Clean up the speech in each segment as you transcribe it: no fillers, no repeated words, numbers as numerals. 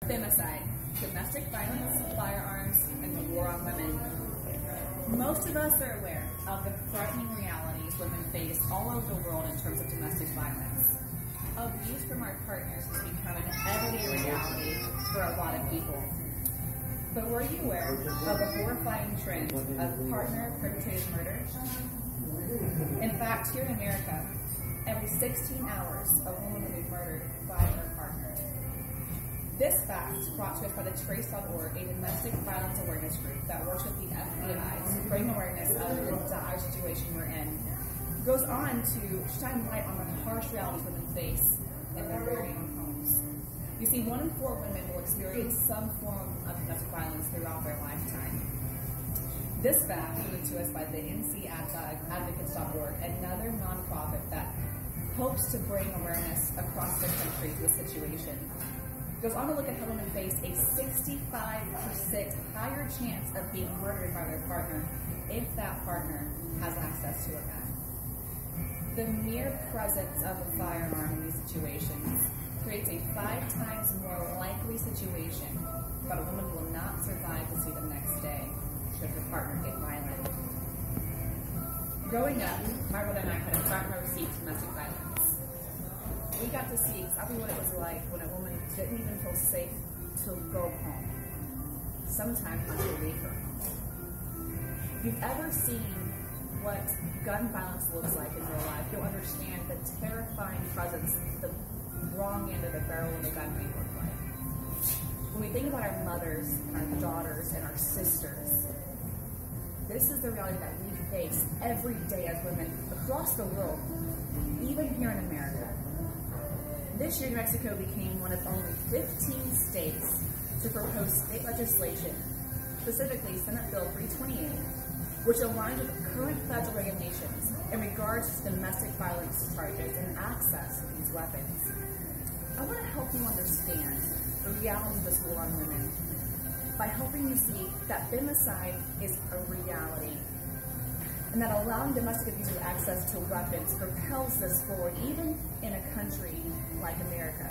Femicide, domestic violence, firearms, and the war on women. Most of us are aware of the frightening realities women face all over the world in terms of domestic violence. Abuse from our partners has become an everyday reality for a lot of people. But were you aware of the horrifying trend of partner-perpetrated murder? In fact, here in America, every 16 hours, a woman will be murdered by her partner. This fact is brought to us by the Trace.org, a domestic violence awareness group that works with the FBI to bring awareness of the dire situation we're in. It goes on to shine light on the harsh realities women face in their very own homes. You see, 1 in 4 women will experience some form of domestic violence throughout their lifetime. This fact was given to us by the NCAdvocates.org, another nonprofit that hopes to bring awareness across the country to the situation. It goes on to look at how women face a 65% higher chance of being murdered by their partner if that partner has access to a gun. The mere presence of a firearm in these situations creates a 5 times more likely situation that a woman will not survive to see the next day should her partner get violent. Growing up, my brother and I had a front row seat to domestic violence. We got to see exactly what it was like when a woman didn't even feel safe to go home, sometimes have to leave her home. If you've ever seen what gun violence looks like in real life, you'll understand the terrifying presence the wrong end of the barrel of a gun may look like. When we think about our mothers, our daughters, and our sisters, this is the reality that we face every day as women across the world, even here in America. This year, New Mexico became one of only 15 states to propose state legislation, specifically Senate Bill 328, which aligns with current federal regulations in regards to domestic violence charges and access to these weapons. I want to help you understand the realities of this war on women by helping you see that femicide is a reality, and that allowing domestic abusers access to weapons propels this forward, even in a country like America.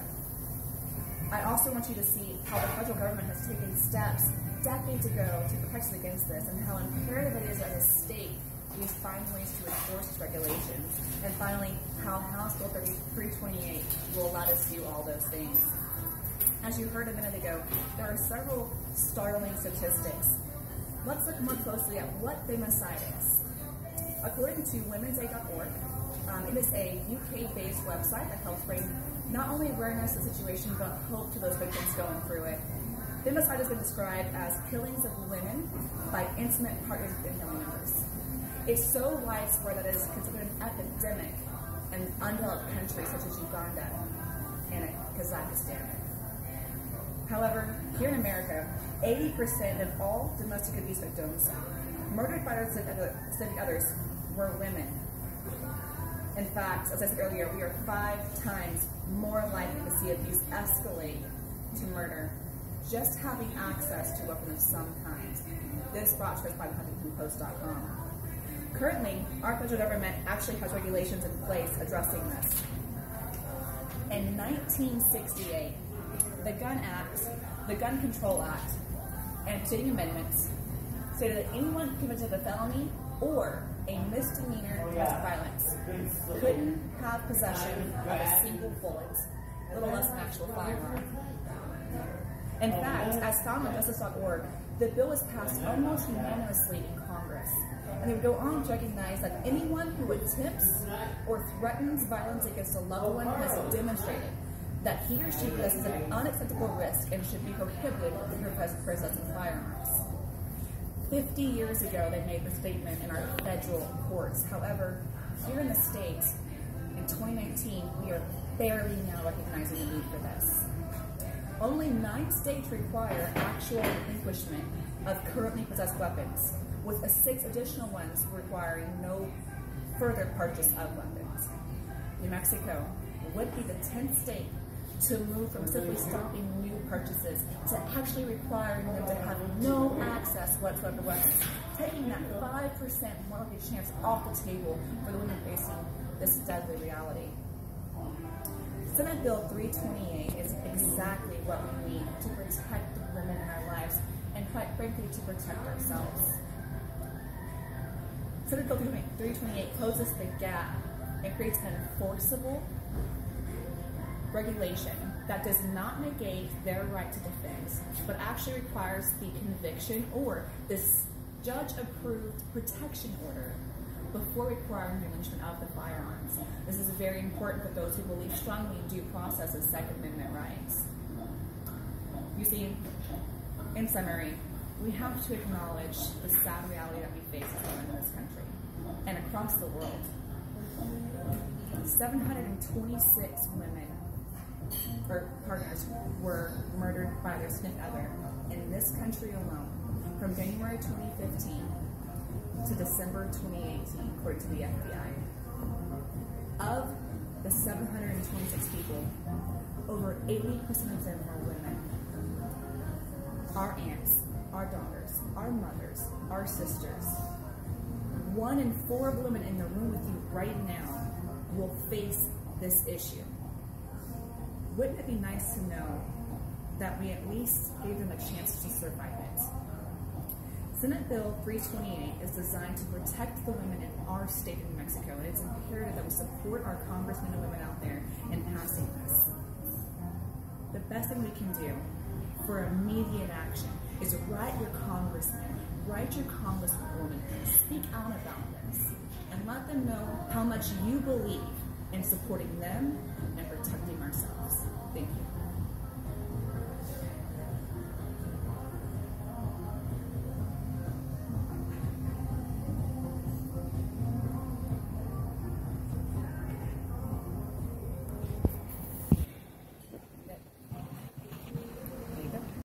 I also want you to see how the federal government has taken steps decades ago to protect us against this, and how imperative it is as a state we find ways to enforce its regulations. And finally, how House Bill 328 will allow us to do all those things. As you heard a minute ago, there are several startling statistics. Let's look more closely at what femicide is. According to women'said.org, it is a UK-based website that helps bring not only awareness of the situation, but hope to those victims going through it. Femicide has been described as killings of women by intimate partners and family members. It's so widespread that it is considered an epidemic in undeveloped countries such as Uganda and Kazakhstan. However, here in America, 80% of all domestic abuse victims murdered by their significant others were women. In fact, as I said earlier, we are 5 times more likely to see abuse escalate to murder just having access to a weapon of some kind. This brought to us by HuntingtonPost.com. Currently, our federal government actually has regulations in place addressing this. In 1968, the Gun Control Act, and preceding amendments stated that anyone convicted of a felony or a misdemeanor domestic violence couldn't have possession of a single bullet, little less an actual firearm. In fact, as found on Justice.org, the bill was passed almost unanimously in Congress. And they would go on to recognize that anyone who attempts or threatens violence against a loved one has demonstrated that he or she possesses an unacceptable risk and should be prohibited from possessing firearms. 50 years ago, they made the statement in our federal courts. However, here in the state, in 2019, we are barely now recognizing the need for this. Only 9 states require actual relinquishment of currently possessed weapons, with 6 additional ones requiring no further purchase of weapons. New Mexico would be the 10th state to move from simply stopping new purchases to actually requiring them to have no access whatsoever to weapons, taking that 5% mortality chance off the table for the women facing this deadly reality. Senate Bill 328 is exactly what we need to protect the women in our lives and, quite frankly, to protect ourselves. Senate Bill 328 closes the gap and creates an enforceable regulation that does not negate their right to defense, but actually requires the conviction or this judge-approved protection order before requiring the relinquishment of the firearms. This is very important for those who believe strongly in due process of Second Amendment rights. You see, in summary, we have to acknowledge the sad reality that we face as women in this country and across the world. 726 women or partners were murdered by their significant other in this country alone from January 2015 to December 2018, according to the FBI. Of the 726 people, over 80% of them were women. Our aunts, our daughters, our mothers, our sisters. 1 in 4 women in the room with you right now will face this issue. Wouldn't it be nice to know that we at least gave them a chance to survive it? Senate Bill 328 is designed to protect the women in our state of New Mexico, and it's imperative that we support our congressmen and women out there in passing this. The best thing we can do for immediate action is write your congressman, write your congresswoman, speak out about this, and let them know how much you believe in supporting them and protecting ourselves. Thank you.